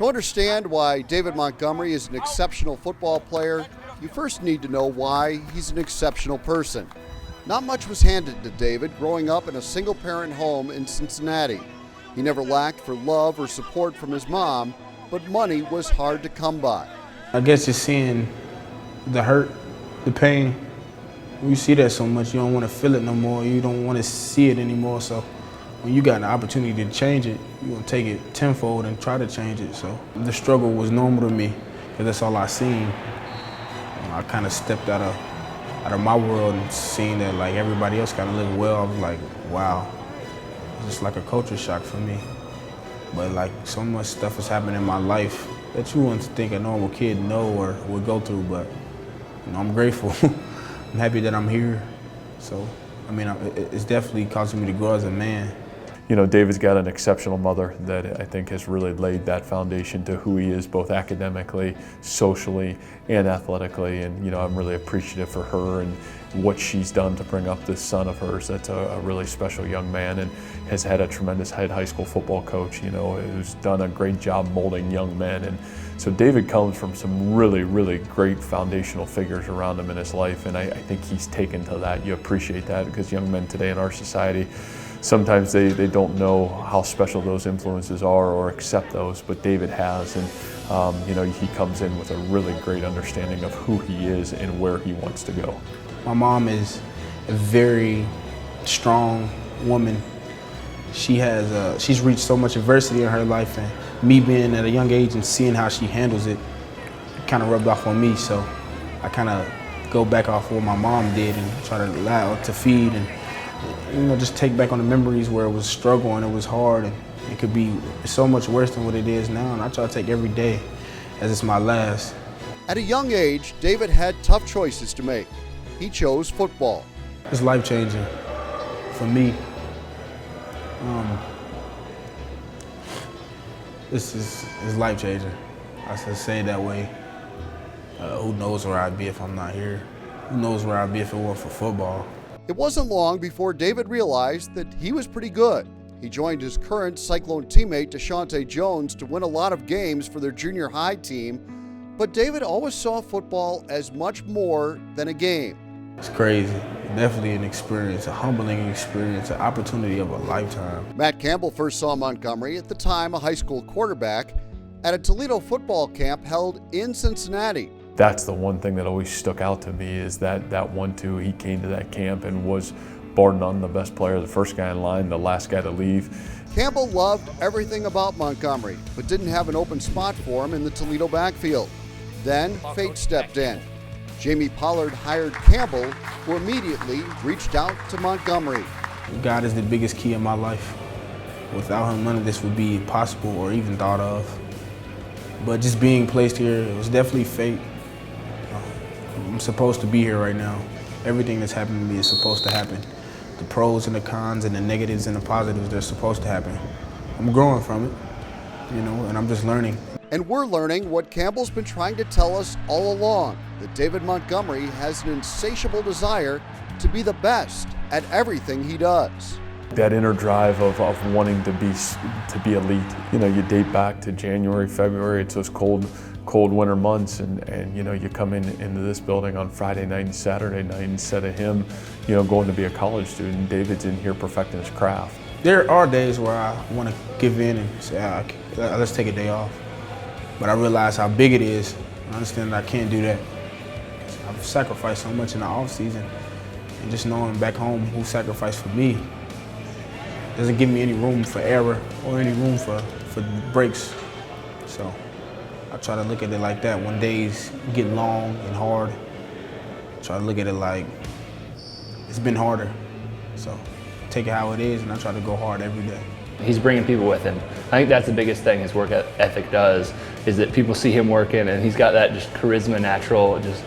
To understand why David Montgomery is an exceptional football player, you first need to know why he's an exceptional person. Not much was handed to David growing up in a single-parent home in Cincinnati. He never lacked for love or support from his mom, but money was hard to come by. I guess just seeing the hurt, the pain, when you see that so much, you don't want to feel it no more. You don't want to see it anymore. So when you got an opportunity to change it, you want to take it tenfold and try to change it. So the struggle was normal to me because that's all I seen. I kind of stepped out of my world and seeing that like everybody else kind of lived well. I was like, wow, it's just like a culture shock for me. But like so much stuff has happened in my life that you wouldn't think a normal kid know or would go through. But you know, I'm grateful. I'm happy that I'm here. So I mean, it's definitely causing me to grow as a man. You know, David's got an exceptional mother that I think has really laid that foundation to who he is, both academically, socially, and athletically. And, you know, I'm really appreciative for her and what she's done to bring up this son of hers that's a really special young man and has had a tremendous head high school football coach, you know, who's done a great job molding young men. And so David comes from some really, really great foundational figures around him in his life. And I think he's taken to that. You appreciate that because young men today in our society, sometimes they don't know how special those influences are or accept those, but David has, and you know, he comes in with a really great understanding of who he is and where he wants to go. My mom is a very strong woman. She's reached so much adversity in her life, and me being at a young age and seeing how she handles it kind of rubbed off on me, so I kind of go back off what my mom did and try to allow to feed and, you know, just take back on the memories where it was struggle and it was hard and it could be so much worse than what it is now, and I try to take every day as it's my last. At a young age, David had tough choices to make. He chose football. It's life-changing for me. This is life-changing. I should say it that way. Who knows where I'd be if I'm not here? Who knows where I'd be if it weren't for football? It wasn't long before David realized that he was pretty good. He joined his current Cyclone teammate Deshante Jones to win a lot of games for their junior high team, but David always saw football as much more than a game. It's crazy. Definitely an experience, a humbling experience, an opportunity of a lifetime. Matt Campbell first saw Montgomery, at the time a high school quarterback, at a Toledo football camp held in Cincinnati. That's the one thing that always stuck out to me is that 1-2, he came to that camp and was bar none the best player, the first guy in line, the last guy to leave. Campbell loved everything about Montgomery, but didn't have an open spot for him in the Toledo backfield. Then fate stepped in. Jamie Pollard hired Campbell, who immediately reached out to Montgomery. God is the biggest key in my life. Without him, none of this would be possible or even thought of. But just being placed here, it was definitely fate. I'm supposed to be here right now. Everything that's happened to me is supposed to happen. The pros and the cons and the negatives and the positives, they're supposed to happen. I'm growing from it, you know, and I'm just learning. And we're learning what Campbell's been trying to tell us all along, that David Montgomery has an insatiable desire to be the best at everything he does. That inner drive of wanting to be elite. You know, you date back to January, February, it's those cold winter months, and you know, you come into this building on Friday night and Saturday night, instead of him, you know, going to be a college student, David's in here perfecting his craft. There are days where I want to give in and say, let's take a day off. But I realize how big it is. I understand that I can't do that. I've sacrificed so much in the off season, and just knowing back home who sacrificed for me doesn't give me any room for error or any room for breaks. So I try to look at it like that. When days get long and hard, I try to look at it like it's been harder. So take it how it is, and I try to go hard every day. He's bringing people with him. I think that's the biggest thing his work ethic does, is that people see him working, and he's got that just charisma, natural, just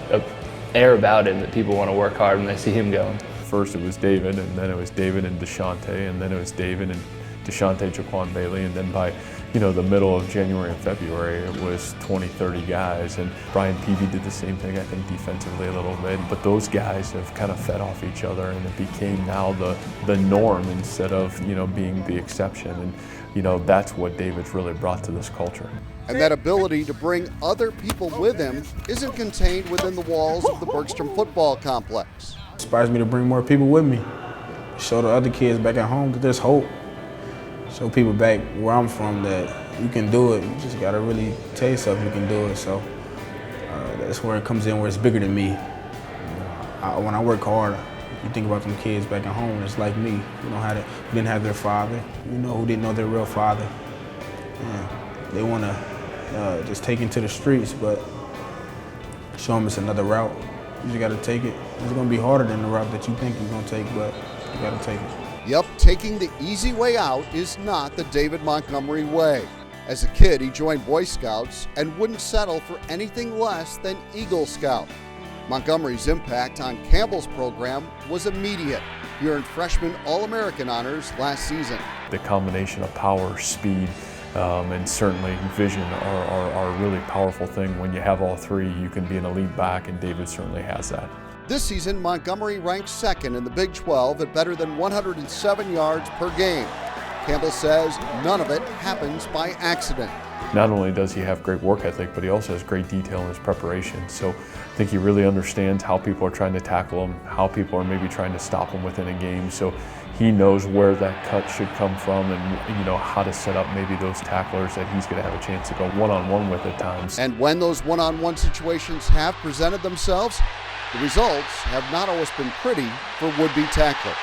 air about him that people want to work hard when they see him going. First it was David, and then it was David and Deshante, and then it was David and Deshante, Jaquan Bailey, and then by the middle of January and February, it was 20, 30 guys, and Brian Peavy did the same thing, I think, defensively a little bit. But those guys have kind of fed off each other, and it became now the norm instead of, being the exception. And, that's what David's really brought to this culture. And that ability to bring other people with him isn't contained within the walls of the Bergstrom football complex. It inspires me to bring more people with me. Show the other kids back at home that there's hope. Show people back where I'm from that you can do it. You just gotta really tell yourself you can do it. So that's where it comes in, where it's bigger than me. When I work hard, you think about them kids back at home, it's like me. Who didn't have their father, who didn't know their real father. They wanna just take into the streets, but show them it's another route. You just gotta take it. It's gonna be harder than the route that you think you're gonna take, but you gotta take it. Yep, taking the easy way out is not the David Montgomery way. As a kid, he joined Boy Scouts and wouldn't settle for anything less than Eagle Scout. Montgomery's impact on Campbell's program was immediate. He earned freshman All-American honors last season. The combination of power, speed, and certainly vision are a really powerful thing. When you have all three, you can be an elite back, and David certainly has that. This season, Montgomery ranked second in the Big 12 at better than 107 yards per game. Campbell says none of it happens by accident. Not only does he have great work ethic, but he also has great detail in his preparation. So I think he really understands how people are trying to tackle him, how people are maybe trying to stop him within a game. So he knows where that cut should come from and how to set up maybe those tacklers that he's going to have a chance to go one-on-one with at times. And when those one-on-one situations have presented themselves, the results have not always been pretty for would-be tacklers.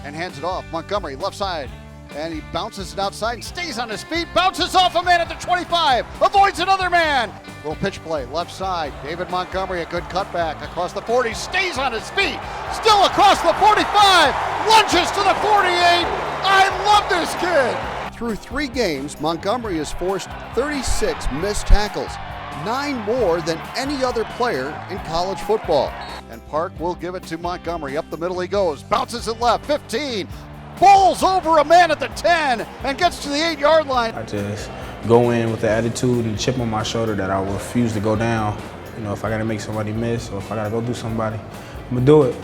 And hands it off, Montgomery, left side. And he bounces it outside and stays on his feet, bounces off a man at the 25, avoids another man. Little pitch play, left side. David Montgomery, a good cutback across the 40, stays on his feet, still across the 45, lunges to the 48. I love this kid. Through 3 games, Montgomery has forced 36 missed tackles, 9 more than any other player in college football. And Park will give it to Montgomery. Up the middle he goes, bounces it left, 15, bowls over a man at the 10 and gets to the 8-yard line. I just go in with the attitude and chip on my shoulder that I will refuse to go down. If I gotta make somebody miss or if I gotta go do somebody, I'm gonna do it.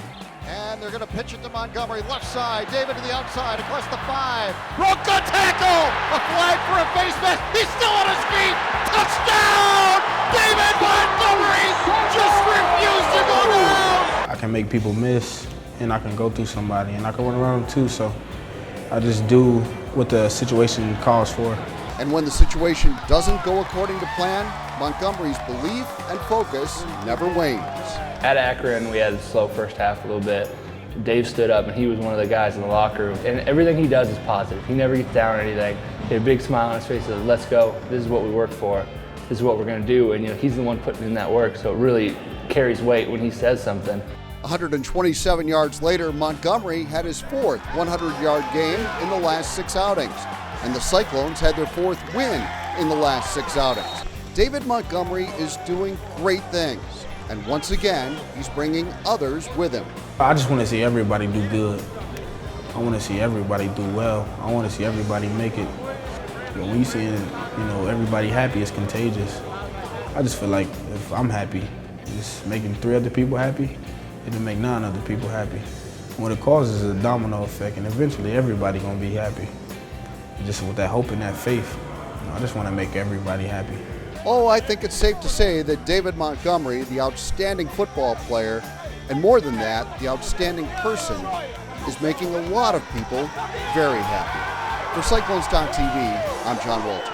And they're gonna pitch it to Montgomery, left side, David to the outside, across the 5. Broke the tackle! A flag for a face mask, he's still on his feet! Touchdown! David Montgomery just refused to go down! I can make people miss, and I can go through somebody, and I can run around them too, so I just do what the situation calls for. And when the situation doesn't go according to plan, Montgomery's belief and focus never wanes. At Akron, we had a slow first half a little bit. Dave stood up, and he was one of the guys in the locker room. And everything he does is positive. He never gets down or anything. He had a big smile on his face, says, "Let's go. This is what we work for. This is what we're going to do." And he's the one putting in that work, so it really carries weight when he says something. 127 yards later, Montgomery had his 4th 100-yard game in the last 6 outings. And the Cyclones had their 4th win in the last 6 outings. David Montgomery is doing great things. And once again, he's bringing others with him. I just want to see everybody do good. I want to see everybody do well. I want to see everybody make it. When you see everybody happy, it's contagious. I just feel like if I'm happy, just making 3 other people happy, it'll make 9 other people happy. What it causes is a domino effect, and eventually everybody gonna be happy. Just with that hope and that faith, I just want to make everybody happy. Oh, I think it's safe to say that David Montgomery, the outstanding football player, and more than that, the outstanding person, is making a lot of people very happy. For Cyclones.tv, I'm John Walter.